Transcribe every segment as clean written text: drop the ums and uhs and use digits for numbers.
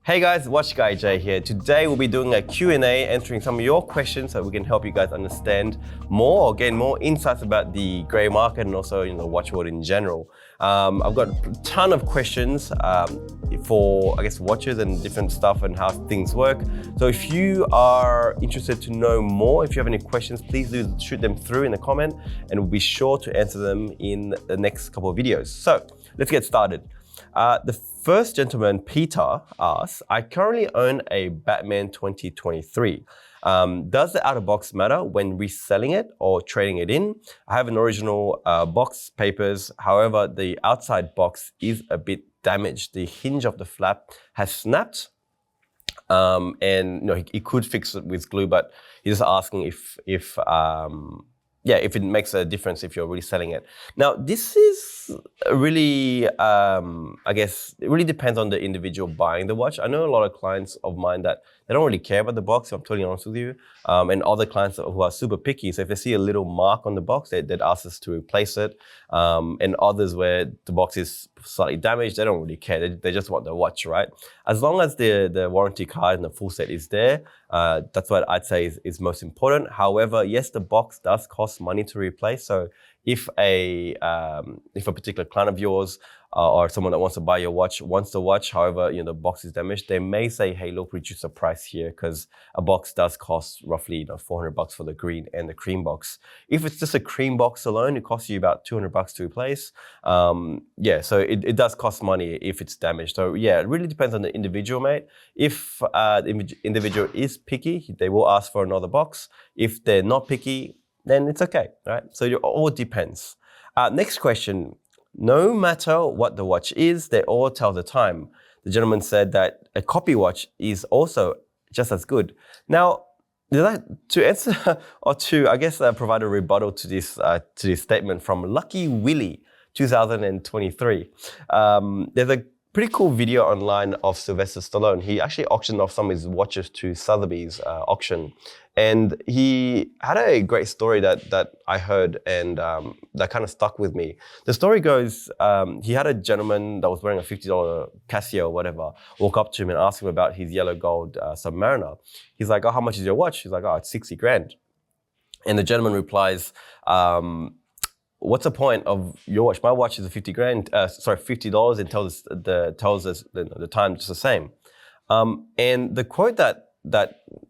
Hey guys, Watch Guy Jay here. Today we'll be doing a Q&A, answering some of your questions so we can help you guys understand more or gain more insights about the grey market and also watch world in general. I've got a ton of questions for watches and different stuff and how things work. So if you are interested to know more, if you have any questions, please do shoot them through in the comment and we'll be sure to answer them in the next couple of videos. So let's get started. The first gentleman, Peter, asks, I currently own a Batman 2023. Does the outer box matter when reselling it or trading it in? I have an original box papers. However, the outside box is a bit damaged. The hinge of the flap has snapped. And he could fix it with glue, but he's just asking if it makes a difference if you're reselling it. Now, this is really, it really depends on the individual buying the watch. I know a lot of clients of mine that they don't really care about the box, if I'm totally honest with you. And other clients who are super picky, so if they see a little mark on the box, they'd ask us to replace it. And others where the box is slightly damaged, they don't really care. They just want the watch, right? As long as the warranty card and the full set is there, that's what I'd say is most important. However, yes, the box does cost money to replace. So if a particular client of yours or someone that wants to buy your watch wants the watch, however, the box is damaged, they may say, hey, look, reduce the price here because a box does cost roughly $400 for the green and the cream box. If it's just a cream box alone, it costs you about $200 to replace. So it does cost money if it's damaged. So yeah, it really depends on the individual, mate. If the individual is picky, they will ask for another box. If they're not picky, then it's okay, right? So it all depends. Next question. No matter what the watch is, they all tell the time. The gentleman said that a copy watch is also just as good. Now, to answer or to provide a rebuttal to this statement from Lucky Willie 2023. There's a pretty cool video online of Sylvester Stallone. He actually auctioned off some of his watches to Sotheby's auction. And he had a great story that I heard and that kind of stuck with me. The story goes, he had a gentleman that was wearing a $50 Casio or whatever, walk up to him and ask him about his yellow gold Submariner. He's like, oh, how much is your watch? He's like, oh, it's 60 grand. And the gentleman replies, what's the point of your watch? My watch is $50 and tells us the time just the same. And the quote that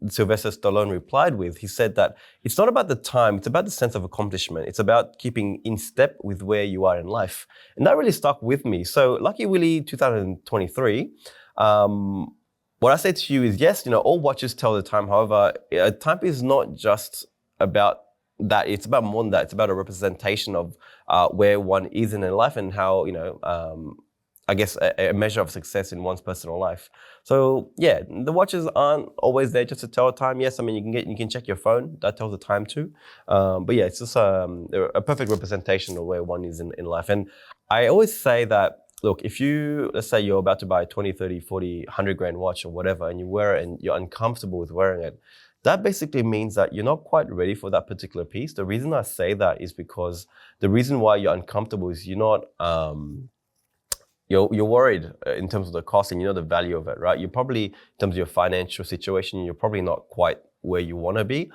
Sylvester Stallone replied with, he said that it's not about the time, it's about the sense of accomplishment. It's about keeping in step with where you are in life. And that really stuck with me. So Lucky Willie 2023, what I say to you is, yes, all watches tell the time. However, a timepiece is not just about that. It's about more than that. It's about a representation of where one is in their life and how, a measure of success in one's personal life. So yeah, the watches aren't always there just to tell time. Yes, I mean you can check your phone, that tells the time too. But yeah, it's just a perfect representation of where one is in life. And I always say that, look, if let's say you're about to buy a 20, 30, 40, 100 grand watch or whatever, and you wear it and you're uncomfortable with wearing it, that basically means that you're not quite ready for that particular piece. The reason I say that is because the reason why you're uncomfortable is you're not, you're worried in terms of the cost and the value of it, right? You're probably, in terms of your financial situation, you're probably not quite where you want to be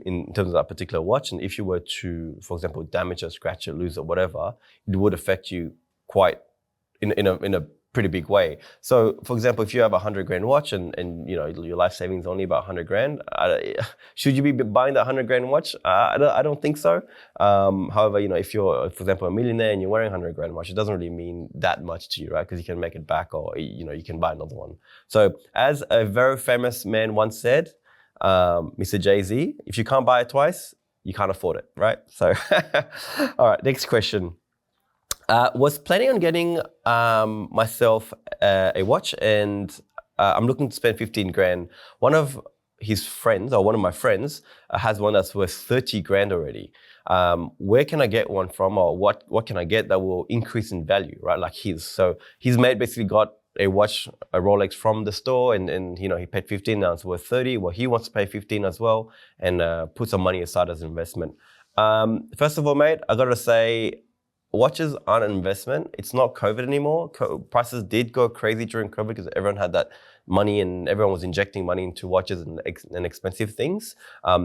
in terms of that particular watch. And if you were to, for example, damage or scratch it, lose it, whatever, it would affect you quite in a pretty big way. So, for example, if you have a 100 grand watch and your life savings is only about 100 grand, should you be buying that 100 grand watch? I don't think so. However, if you're, for example, a millionaire and you're wearing a 100 grand watch, it doesn't really mean that much to you, right? Because you can make it back or, you can buy another one. So, as a very famous man once said, Mr. Jay-Z, if you can't buy it twice, you can't afford it, right? So, all right, next question. Was planning on getting myself a watch and I'm looking to spend 15 grand. One of my friends has one that's worth 30 grand already. Where can I get one from, or what can I get that will increase in value, right? Like his. So his mate basically got a watch, a Rolex from the store and he paid 15, now it's worth 30. Well, he wants to pay 15 as well and put some money aside as an investment. First of all, mate, I gotta say, watches aren't an investment. It's not COVID anymore. Prices did go crazy during COVID because everyone had that money and everyone was injecting money into watches and expensive things,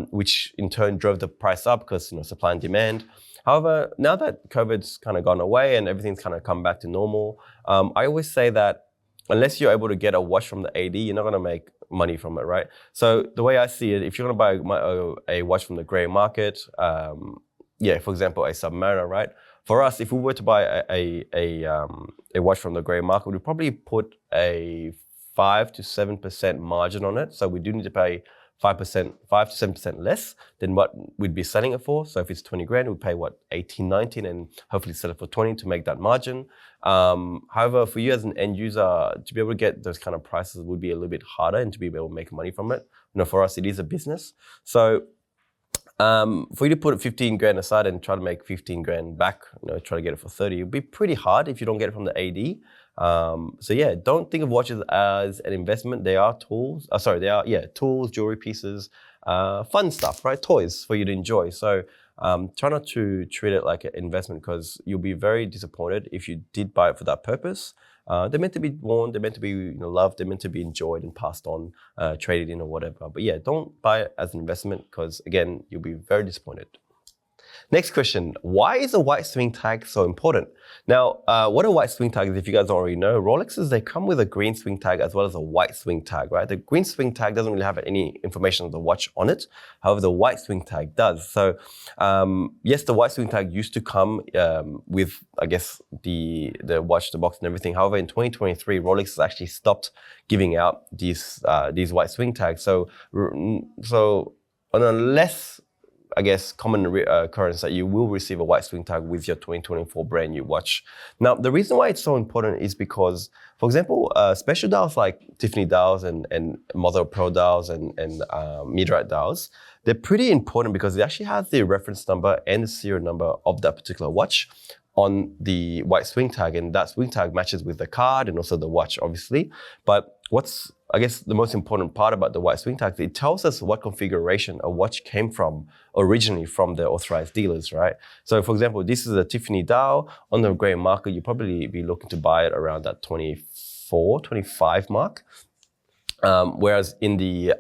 which in turn drove the price up because supply and demand. However, now that COVID's kind of gone away and everything's kind of come back to normal, I always say that unless you're able to get a watch from the AD, you're not going to make money from it, right? So the way I see it, if you're going to buy a watch from the grey market, for example, a Submariner, right? For us, if we were to buy a watch from the grey market, we'd probably put a 5 to 7% margin on it. So we do need to pay 5 to 7% less than what we'd be selling it for. So if it's 20 grand, we'd pay 18, 19 and hopefully sell it for 20 to make that margin. However, for you as an end user, to be able to get those kind of prices would be a little bit harder and to be able to make money from it. For us, it is a business. So for you to put 15 grand aside and try to make 15 grand back, try to get it for 30, it'd be pretty hard if you don't get it from the AD. Don't think of watches as an investment. They are tools. Tools, jewelry pieces, fun stuff, right? Toys for you to enjoy. So try not to treat it like an investment because you'll be very disappointed if you did buy it for that purpose. They're meant to be worn, they're meant to be loved, they're meant to be enjoyed and passed on, traded in or whatever. But don't buy it as an investment because again, you'll be very disappointed. Next question, why is a white swing tag so important? Now, what a white swing tag is, if you guys don't already know, Rolexes, they come with a green swing tag as well as a white swing tag, right? The green swing tag doesn't really have any information of the watch on it. However, the white swing tag does. So, yes, the white swing tag used to come with, I guess, the watch, the box and everything. However, in 2023, Rolex has actually stopped giving out these white swing tags. So on a less, I guess, common occurrence that you will receive a white swing tag with your 2024 brand new watch. Now, the reason why it's so important is because, for example, special dials like Tiffany dials and Mother of Pearl dials and meteorite dials, they're pretty important because it actually has the reference number and the serial number of that particular watch on the white swing tag, and that swing tag matches with the card and also the watch, obviously. But what's, I guess, the most important part about the white swing tag, it tells us what configuration a watch came from originally from the authorized dealers, right? So, for example, this is a Tiffany dial on the grey market. You'll probably be looking to buy it around that 24, 25 mark. Whereas in the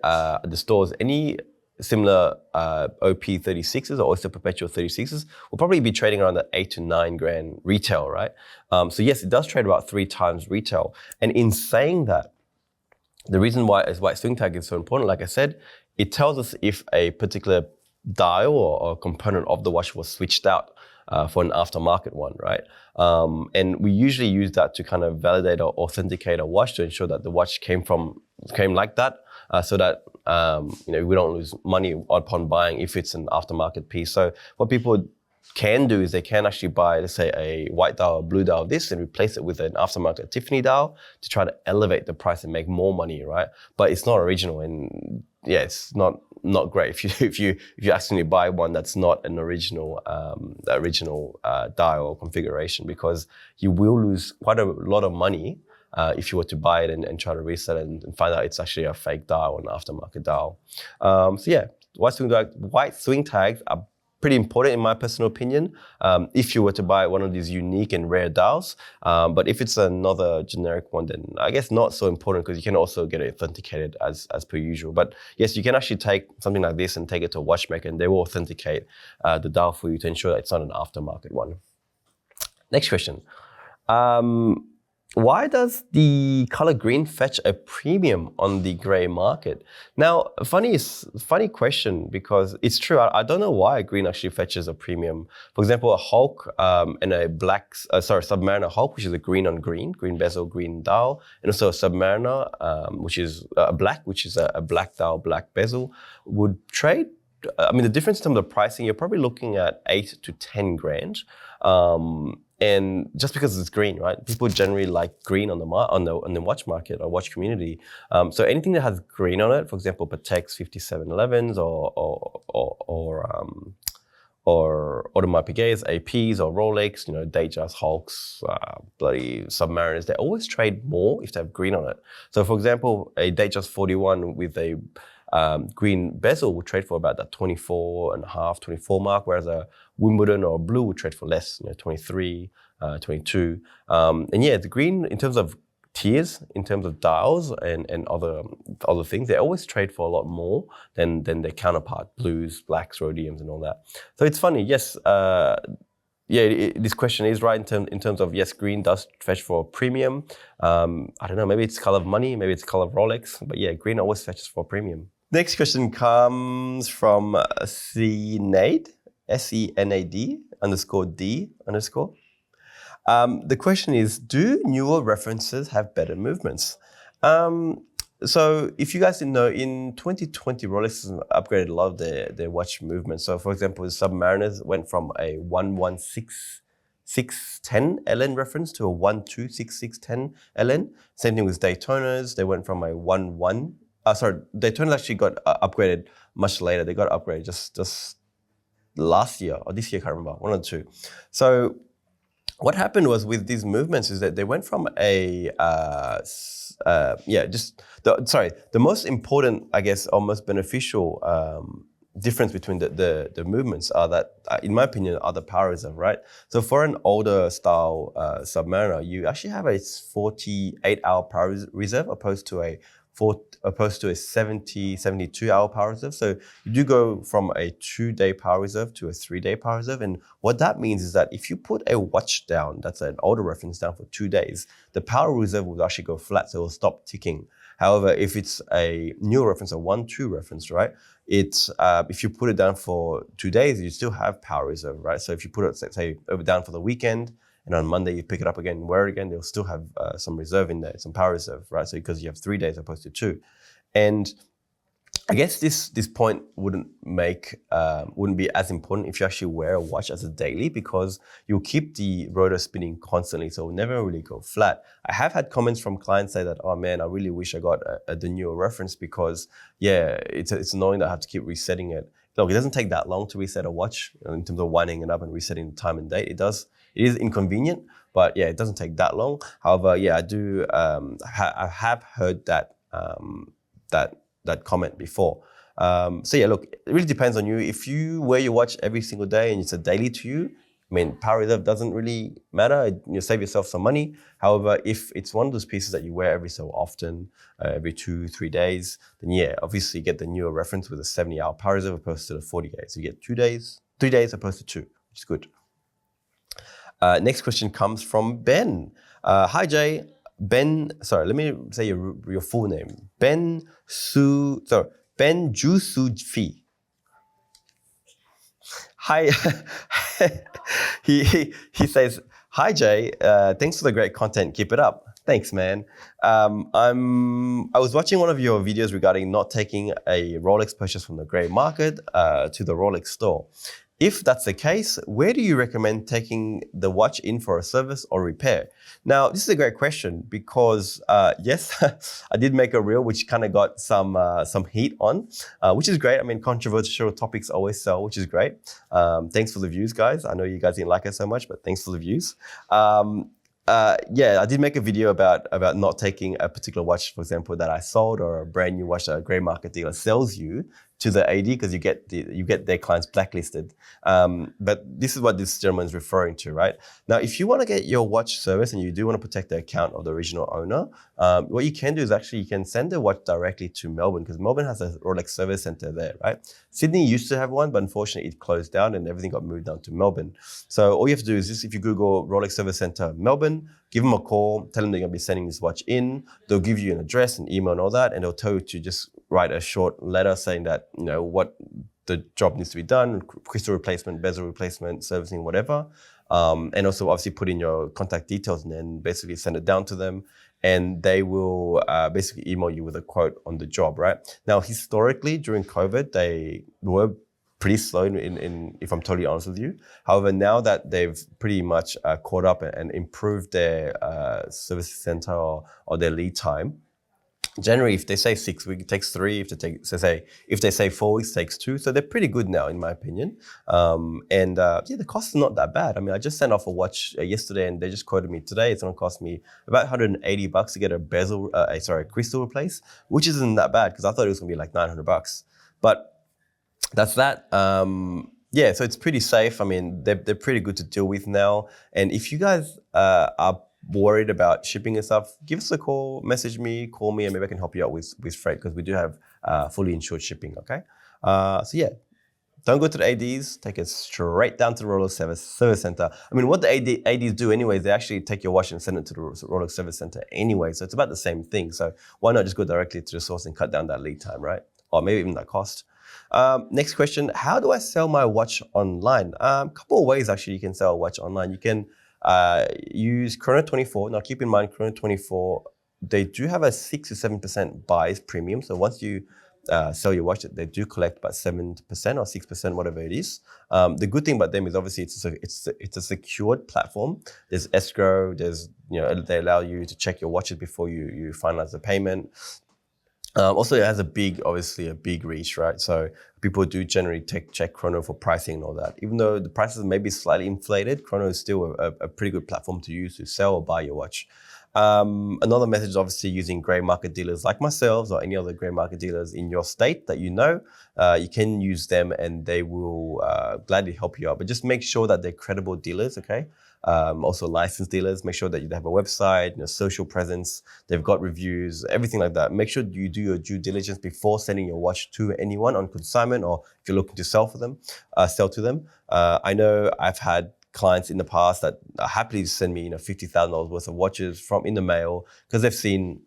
stores, any similar OP36s or Oyster Perpetual 36s will probably be trading around that 8 to 9 grand retail, right? So yes, it does trade about 3 times retail. And in saying that, the reason why a white swing tag is so important, like I said, it tells us if a particular dial or component of the watch was switched out for an aftermarket one, right? And we usually use that to kind of validate or authenticate a watch to ensure that the watch came like that, so that we don't lose money upon buying if it's an aftermarket piece. So what people can do is they can actually buy, let's say, a white dial or blue dial of this and replace it with an aftermarket Tiffany dial to try to elevate the price and make more money, right? But it's not original, and yeah, it's not great if you accidentally buy one that's not an original dial or configuration, because you will lose quite a lot of money if you were to buy it and try to resell it and find out it's actually a fake dial or an aftermarket dial. White swing tags are pretty important in my personal opinion, if you were to buy one of these unique and rare dials. But if it's another generic one, then I guess not so important, because you can also get it authenticated as per usual. But yes, you can actually take something like this and take it to a watchmaker and they will authenticate the dial for you to ensure that it's not an aftermarket one. Next question. Why does the color green fetch a premium on the gray market? Now, funny question, because it's true. I don't know why green actually fetches a premium. For example, a Hulk and a Submariner Hulk, which is a green bezel, green dial, and also a Submariner, which is a black dial, black bezel, would trade. I mean, the difference in terms of pricing, you're probably looking at 8 to 10 grand. And just because it's green, right? People generally like green on the watch market or watch community. So anything that has green on it, for example, Pateks 5711s or Audemars Piguets, APs or Rolex, Datejust, Hulks, bloody Submariners, they always trade more if they have green on it. So for example, a Datejust 41 with a green bezel will trade for about that 24.5, 24 mark, whereas a Wimbledon or blue would trade for less, 23, 22. And yeah, the green, in terms of tiers in terms of dials and other things. They always trade for a lot more than their counterpart, blues, blacks, rhodiums, and all that. So it's funny, yes. This question is right in terms of, yes, green does fetch for a premium. I don't know, maybe it's color of money, maybe it's color of Rolex, but yeah, green always fetches for a premium. Next question comes from Senad, SENAD _D _. The question is, do newer references have better movements? So if you guys didn't know, in 2020, Rolex has upgraded a lot of their watch movements. So for example, the Submariners went from a 11610 LN reference to a 12610 LN. Same thing with Daytonas. They went from a Daytonas actually got upgraded much later. They got upgraded just last year or this year, I can't remember, one or two. So what happened was with these movements is that they went from the most important, I guess, almost beneficial difference between the movements are that, in my opinion, are the power reserve, right? So for an older style Submariner, you actually have a 48-hour power reserve opposed to a 72-hour power reserve. So you do go from a 2-day power reserve to a 3-day power reserve. And what that means is that if you put a watch down, that's an older reference down for 2 days, the power reserve will actually go flat, so it will stop ticking. However, if it's a new reference, a 1-2 reference, right? It's if you put it down for 2 days, you still have power reserve, right? So if you put it, say, down for the weekend, and on Monday you pick it up again and wear it again, they'll still have some reserve in there, some power reserve, right? So because you have 3 days opposed to 2. And I guess this point wouldn't be as important if you actually wear a watch as a daily, because you'll keep the rotor spinning constantly, so it'll never really go flat. I have had comments from clients say that, oh man, I really wish I got the newer reference, because yeah, it's annoying that I have to keep resetting it. Look, it doesn't take that long to reset a watch in terms of winding it up and resetting the time and date. It is inconvenient, but yeah, it doesn't take that long. However, yeah, I do. I have heard that that comment before. So yeah, look, it really depends on you. If you wear your watch every single day and it's a daily to you, I mean, power reserve doesn't really matter. You save yourself some money. However, if it's one of those pieces that you wear every so often, every 2-3 days, then yeah, obviously you get the newer reference with a 70-hour power reserve opposed to the 40 days. So you get 2 days, 3 days opposed to 2, which is good. Next question comes from Ben. Hi Jay. Ben, sorry, let me say your full name. Ben Ju Su Fi. Hi, he says, hi Jay, thanks for the great content, keep it up. Thanks, man. I was watching one of your videos regarding not taking a Rolex purchase from the grey market to the Rolex store. If that's the case, where do you recommend taking the watch in for a service or repair? Now, this is a great question because, yes, I did make a reel which kind of got some heat on, which is great. I mean, controversial topics always sell, which is great. Thanks for the views, guys. I know you guys didn't like it so much, but thanks for the views. Yeah, I did make a video about not taking a particular watch, for example, that I sold, or a brand new watch that a grey market dealer sells you to the AD, because you get their clients blacklisted. But this is what this gentleman is referring to, right? Now, if you want to get your watch service and you do want to protect the account of the original owner, what you can do is actually you can send the watch directly to Melbourne, because Melbourne has a Rolex service center there, right? Sydney used to have one, but unfortunately it closed down and everything got moved down to Melbourne. So all you have to do is just, if you Google Rolex Service Center Melbourne, give them a call, tell them they're going to be sending this watch in. They'll give you an address, an email and all that, and they'll tell you to just write a short letter saying that, you know, what the job needs to be done, crystal replacement, bezel replacement, servicing, whatever. And also obviously put in your contact details and then basically send it down to them, and they will basically email you with a quote on the job, right? Now, historically, during COVID, they were pretty slow in if I'm totally honest with you. However, now that they've pretty much caught up and improved their service center or their lead time, generally, if they say 6 weeks, it takes 3. If they say 4 weeks, it takes 2. So they're pretty good now, in my opinion. Yeah, the cost is not that bad. I mean, I just sent off a watch yesterday, and they just quoted me today. It's going to cost me about $180 to get a crystal replaced, which isn't that bad, because I thought it was going to be like $900. But that's that. Yeah, so it's pretty safe. I mean, they're pretty good to deal with now. And if you guys are worried about shipping and stuff, give us a call, message me, call me, and maybe I can help you out with freight, because we do have fully insured shipping, okay? So yeah, don't go to the ADs, take it straight down to the Rolex service center. I mean, what the ADs do anyways, they actually take your watch and send it to the Rolex service center anyway, so it's about the same thing. So why not just go directly to the source and cut down that lead time, right? Or maybe even that cost. Next question, how do I sell my watch online? Couple of ways actually you can sell a watch online. You can use Chrono24. Now keep in mind, Chrono24, they do have a 6 to 7% buys premium. So once you sell your watch, they do collect about 7% or 6%, whatever it is. The good thing about them is obviously it's a secured platform. There's escrow. There's they allow you to check your watches before you finalize the payment. Also, it has obviously a big reach, right? So people do generally check Chrono for pricing and all that. Even though the prices may be slightly inflated, Chrono is still a pretty good platform to use to sell or buy your watch. Another method is obviously using grey market dealers like myself or any other grey market dealers in your state that you know. You can use them and they will gladly help you out. But just make sure that they're credible dealers, okay? Also licensed dealers, make sure that you have a website, social presence, they've got reviews, everything like that. Make sure you do your due diligence before sending your watch to anyone on consignment, or if you're looking to sell to them. I know I've had clients in the past that are happily send me $50,000 worth of watches in the mail because they've seen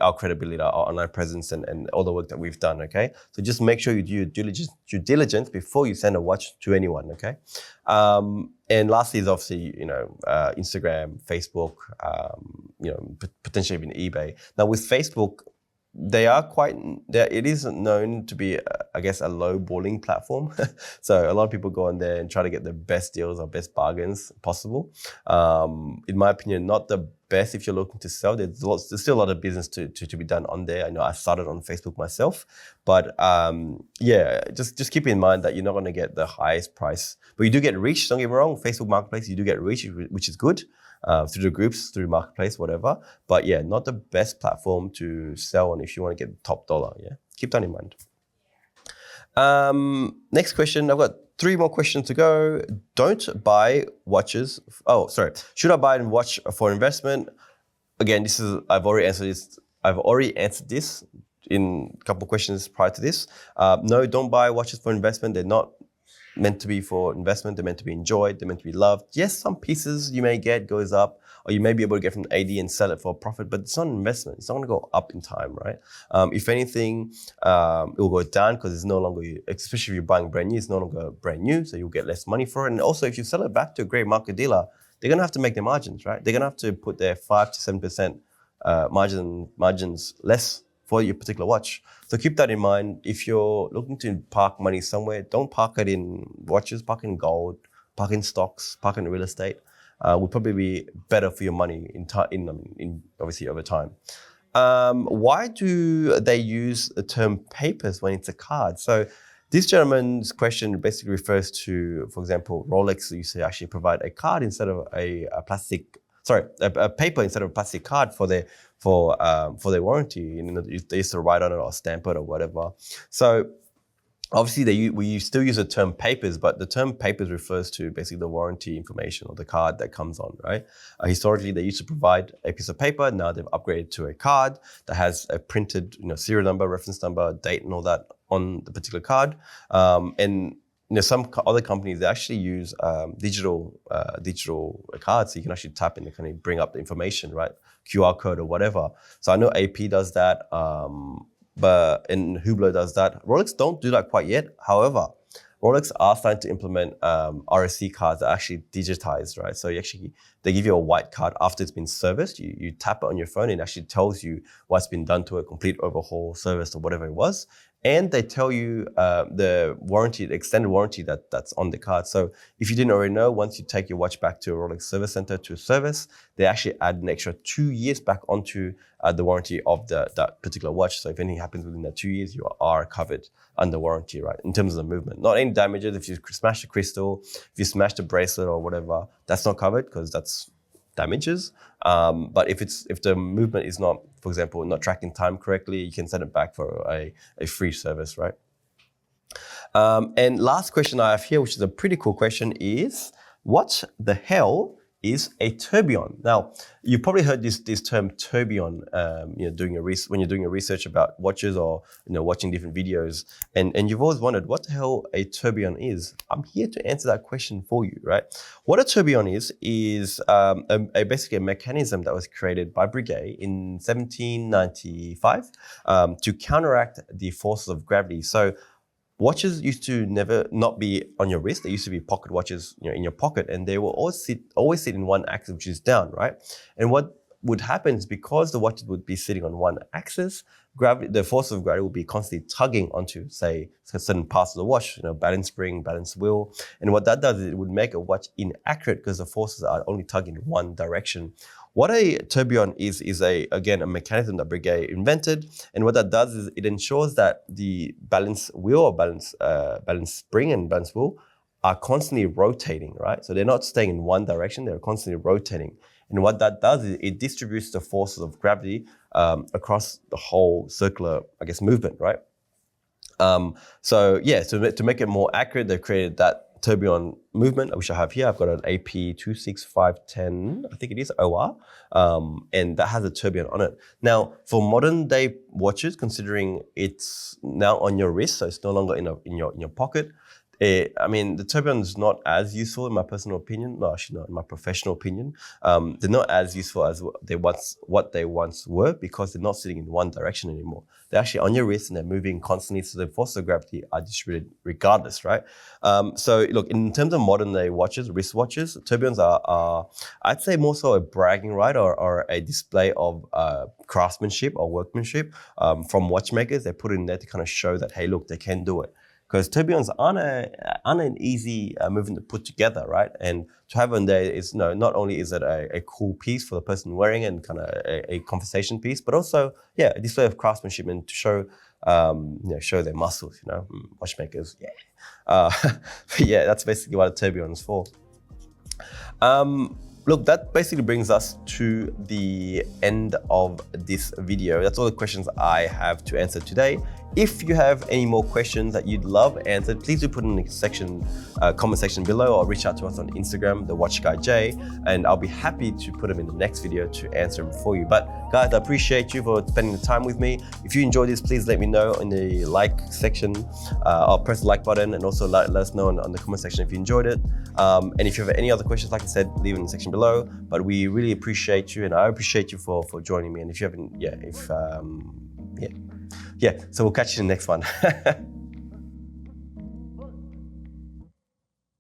our credibility, our online presence, and all the work that we've done, okay? So just make sure you do your due diligence before you send a watch to anyone, okay? And lastly is obviously, Instagram, Facebook, potentially even eBay. Now with Facebook, it is known to be, I guess, a low balling platform. So a lot of people go on there and try to get the best deals or best bargains possible. In my opinion, not the best if you're looking to sell. There's still a lot of business to be done on there. I know I started on Facebook myself, but just keep in mind that you're not going to get the highest price, but you do get reach. Don't get me wrong, Facebook Marketplace, you do get reach, which is good. Through the groups, through Marketplace, whatever. But yeah, not the best platform to sell on if you want to get top dollar. Yeah, keep that in mind. Next question. I've got 3 more questions to go. Don't buy watches. Oh, sorry. Should I buy a watch for investment? Again, I've already answered this in a couple of questions prior to this. No, don't buy watches for investment. They're not meant to be for investment. They're meant to be enjoyed. They're meant to be loved. Yes, some pieces you may get goes up, or you may be able to get from the AD and sell it for a profit, but it's not an investment. It's not going to go up in time, right? If anything, it will go down because it's no longer, especially if you're buying brand new, it's no longer brand new, so you'll get less money for it. And also, if you sell it back to a great market dealer, they're going to have to make their margins, right? They're going to have to put their 5 to 7% margins less for your particular watch. So keep that in mind. If you're looking to park money somewhere, don't park it in watches, park in gold, park in stocks, park in real estate. Would probably be better for your money in obviously over time. Why do they use the term papers when it's a card? So this gentleman's question basically refers to, for example, Rolex used to actually provide a card instead of a paper instead of a plastic card for their warranty. They used to write on it or stamp it or whatever. So obviously we still use the term papers, but the term papers refers to basically the warranty information or the card that comes on, right? Historically, they used to provide a piece of paper. Now they've upgraded to a card that has a printed, serial number, reference number, date, and all that on the particular card. And some other companies, they actually use digital cards, so you can actually tap in and kind of bring up the information, right? QR code or whatever. So I know AP does that, and Hublot does that. Rolex don't do that quite yet. However, Rolex are starting to implement RSC cards that are actually digitized, right? So they give you a white card after it's been serviced. You tap it on your phone and it actually tells you what's been done to a complete overhaul, service, or whatever it was. And they tell you the warranty, the extended warranty that's on the card. So if you didn't already know, once you take your watch back to a Rolex service center to service, they actually add an extra 2 years back onto the warranty of that particular watch. So if anything happens within that 2 years, you are covered under warranty, right? In terms of the movement. Not any damages. If you smash the crystal, if you smash the bracelet or whatever, that's not covered because that's damages. But if the movement is not, for example, not tracking time correctly, you can send it back for a free service, right? And last question I have here, which is a pretty cool question, is what the hell is a tourbillon. Now, you probably heard this term tourbillon, when you're doing your research about watches or watching different videos, and you've always wondered what the hell a tourbillon is. I'm here to answer that question for you, right? What a tourbillon is basically a mechanism that was created by Breguet in 1795 to counteract the forces of gravity. So watches used to never not be on your wrist. They used to be pocket watches, in your pocket, and they will always sit in one axis, which is down, right? And what would happen is because the watches would be sitting on one axis, gravity, the force of gravity would be constantly tugging onto, say, certain parts of the watch, balance spring, balance wheel. And what that does is it would make a watch inaccurate because the forces are only tugging in one direction. What a tourbillon is again a mechanism that Breguet invented, and what that does is it ensures that the balance wheel or balance spring and balance wheel are constantly rotating, right? So they're not staying in one direction; they're constantly rotating. And what that does is it distributes the forces of gravity across the whole circular, movement, right? To make it more accurate, they created that tourbillon movement, which I have here. I've got an AP 26510, I think it is, OR, and that has a tourbillon on it. Now, for modern day watches, considering it's now on your wrist, so it's no longer in your pocket, the tourbillon is not as useful in my personal opinion. No, actually not in my professional opinion. They're not as useful as what they once were because they're not sitting in one direction anymore. They're actually on your wrist and they're moving constantly, so the forces of gravity are distributed regardless, right? So look, in terms of modern day watches, wrist watches, tourbillons are I'd say more so a bragging right or a display of craftsmanship or workmanship from watchmakers. They put it in there to kind of show that, hey, look, they can do it. Because tourbillons aren't an easy movement to put together, right? And to have on there is not only is it a cool piece for the person wearing it and kind of a conversation piece, but also a display of craftsmanship and to show show their muscles. Watchmakers, but that's basically what a tourbillon is for. Look, that basically brings us to the end of this video. That's all the questions I have to answer today. If you have any more questions that you'd love answered, please do put in the comment section below or reach out to us on Instagram, The Watch Guy J, and I'll be happy to put them in the next video to answer them for you. But guys, I appreciate you for spending the time with me. If you enjoyed this, please let me know in the like section. I'll press the like button and also let us know on the comment section if you enjoyed it. And if you have any other questions, like I said, leave it in the section below. But we really appreciate you, and I appreciate you for joining me. And if you haven't, so we'll catch you in the next one.